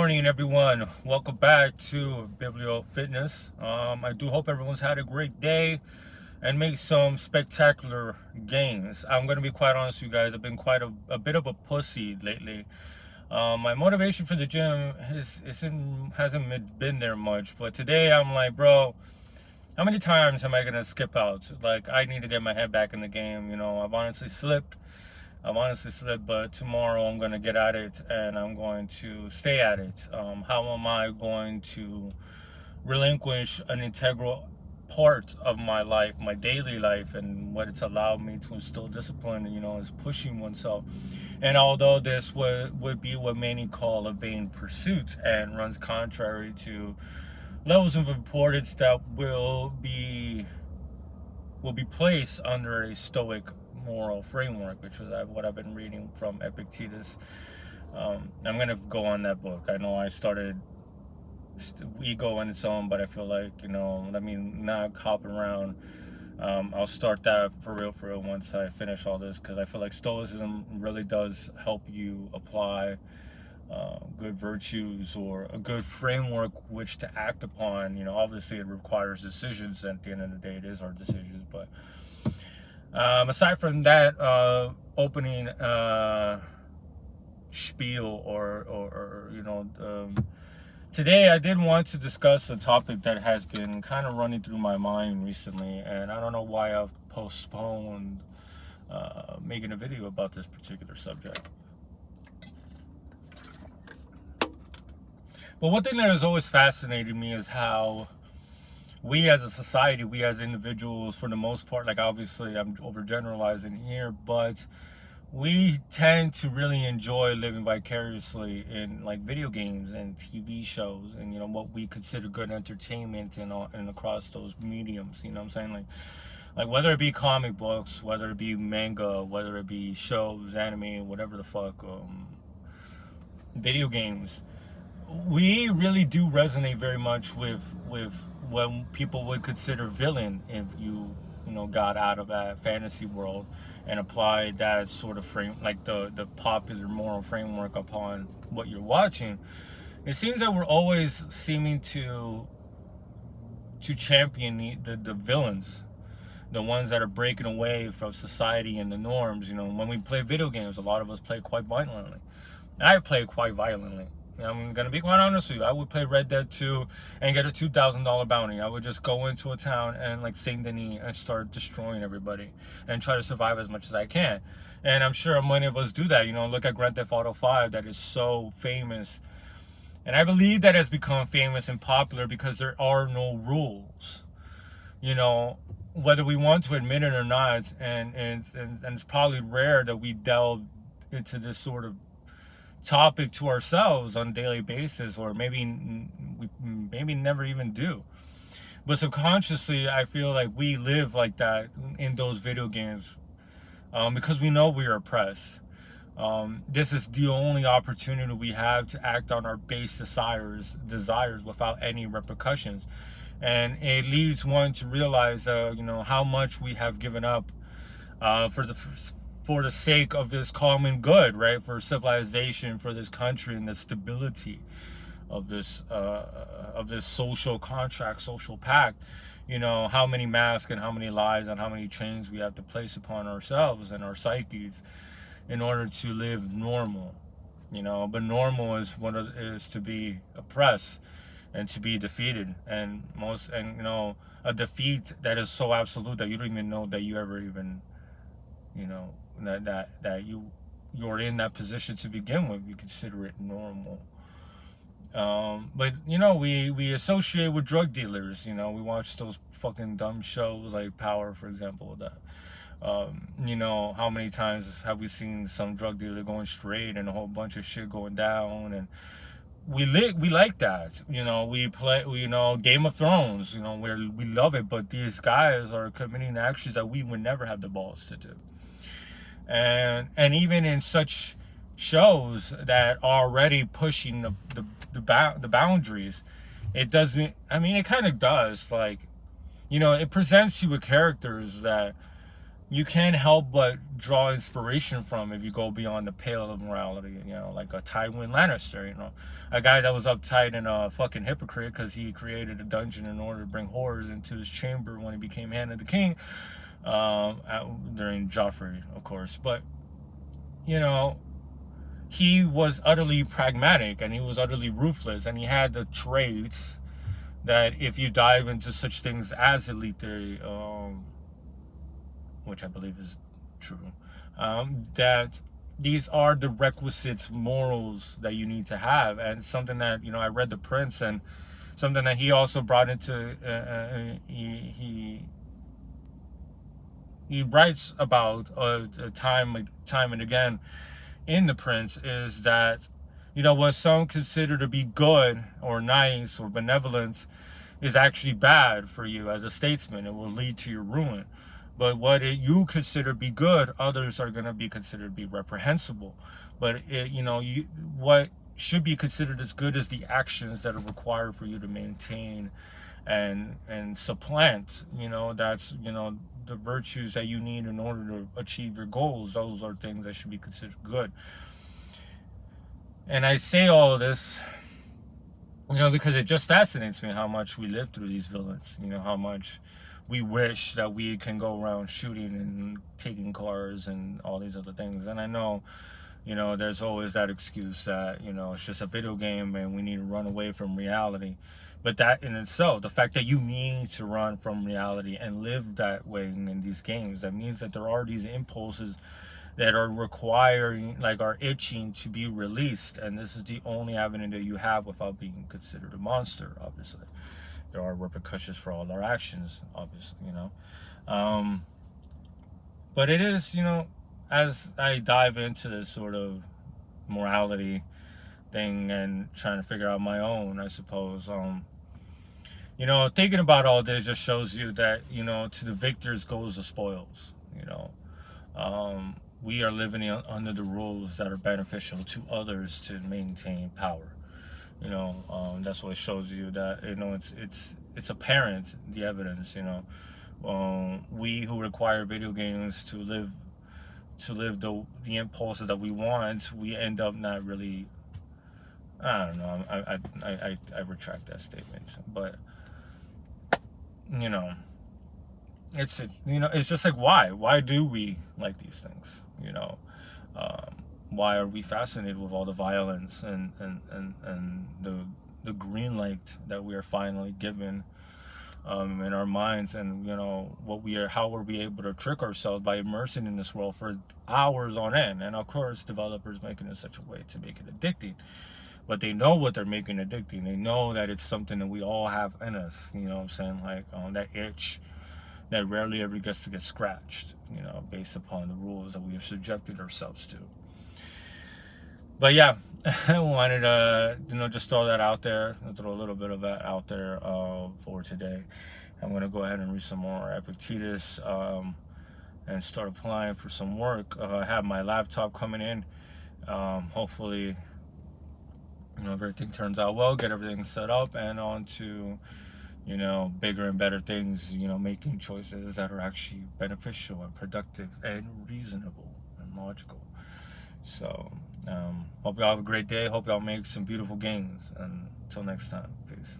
morning, everyone. Welcome back to Biblio Fitness. I do hope everyone's had a great day and made some spectacular gains. I'm going to be quite honest with you guys. I've been quite a bit of a pussy lately. My motivation for the gym hasn't been there much, but today I'm like, bro, how many times am I going to skip out? Like, I need to get my head back in the game. I've honestly slipped, but tomorrow I'm going to get at it and I'm going to stay at it. How am I going to relinquish an integral part of my life, my daily life, and what it's allowed me to instill discipline, is pushing oneself. And although this would be what many call a vain pursuit and runs contrary to levels of importance that will be placed under a stoic moral framework, which is what I've been reading from Epictetus. I'm gonna go on that book. I know I started Ego on its own, but I feel like, let me not hop around. I'll start that for real once I finish all this, because I feel like Stoicism really does help you apply good virtues or a good framework which to act upon. Obviously it requires decisions. At the end of the day, it is our decisions, but aside from that opening spiel today I did want to discuss a topic that has been kind of running through my mind recently, and I don't know why I've postponed making a video about this particular subject. But one thing that has always fascinated me is how we as a society, we as individuals, for the most part, like obviously I'm overgeneralizing here, but we tend to really enjoy living vicariously in like video games and TV shows and what we consider good entertainment and across those mediums. You know what I'm saying? Like whether it be comic books, whether it be manga, whether it be shows, anime, whatever the fuck, video games. We really do resonate very much with what people would consider villain if you got out of that fantasy world and applied that sort of frame, like the popular moral framework upon what you're watching. It seems that we're always seeming to champion the villains, the ones that are breaking away from society and the norms. When we play video games, a lot of us play quite violently. I play quite violently. I'm gonna be quite honest with you. I would play Red Dead 2 and get a $2,000 bounty. I would just go into a town and like Saint Denis and start destroying everybody and try to survive as much as I can. And I'm sure many of us do that. Look at Grand Theft Auto 5, that is so famous. And I believe that has become famous and popular because there are no rules. Whether we want to admit it or not, and it's probably rare that we delve into this sort of topic to ourselves on a daily basis, or maybe never even do. But subconsciously, I feel like we live like that in those video games because we know we are oppressed. This is the only opportunity we have to act on our base desires without any repercussions, and it leads one to realize how much we have given up for the sake of this common good, right? For civilization, for this country, and the stability of this social contract, social pact. How many masks and how many lies and how many chains we have to place upon ourselves and our psyches in order to live normal. But normal is what it is to be oppressed and to be defeated, and a defeat that is so absolute that you don't even know that you ever even that you're in that position to begin with. You consider it normal. But we associate with drug dealers. We watch those fucking dumb shows like Power, for example. How many times have we seen some drug dealer going straight and a whole bunch of shit going down? And we like that. We play Game of Thrones, where we love it, but these guys are committing actions that we would never have the balls to do. And even in such shows that are already pushing the boundaries, it doesn't. I mean, it kind of does. Like, it presents you with characters that you can't help but draw inspiration from if you go beyond the pale of morality. Like a Tywin Lannister. A guy that was uptight and a fucking hypocrite because he created a dungeon in order to bring horrors into his chamber when he became Hand of the King, during Joffrey, of course. But you know, he was utterly pragmatic and he was utterly ruthless, and he had the traits that, if you dive into such things as elite theory, which I believe is true, that these are the requisite morals that you need to have. And something that, I read The Prince, and something that he also brought into, he writes about, time and again in The Prince, is that, what some consider to be good or nice or benevolent is actually bad for you as a statesman. It will lead to your ruin. But what you consider be good, others are going to be considered to be reprehensible. But what should be considered as good is the actions that are required for you to maintain and supplant. That's the virtues that you need in order to achieve your goals. Those are things that should be considered good. And I say all of this, because it just fascinates me how much we live through these villains. How much we wish that we can go around shooting and taking cars and all these other things. And I know, there's always that excuse that, it's just a video game and we need to run away from reality. But that in itself, the fact that you need to run from reality and live that way in these games, that means that there are these impulses that are requiring, like, are itching to be released. And this is the only avenue that you have without being considered a monster, obviously. There are repercussions for all our actions, obviously, But it is, as I dive into this sort of morality thing and trying to figure out my own, I suppose, thinking about all this just shows you that, to the victors goes the spoils. We are living under the rules that are beneficial to others to maintain power. That's what shows you that, it's apparent, the evidence. We who require video games to live the impulses that we want, we end up not really. I don't know. I retract that statement, but it's just like, why do we like these things? Why are we fascinated with all the violence and the green light that we are finally given, in our minds? And how are we able to trick ourselves by immersing in this world for hours on end? And of course, developers make it in such a way to make it addicting. But they know what they're making addicting. They know that it's something that we all have in us. You know what I'm saying? Like, that itch that rarely ever gets to get scratched, based upon the rules that we have subjected ourselves to. But yeah, I wanted to, just throw that out there, throw a little bit of that out there, for today. I'm going to go ahead and read some more Epictetus, and start applying for some work. I have my laptop coming in. Hopefully, everything turns out well, get everything set up, and on to, bigger and better things, making choices that are actually beneficial and productive and reasonable and logical. So, hope y'all have a great day. Hope y'all make some beautiful games. And until next time, peace.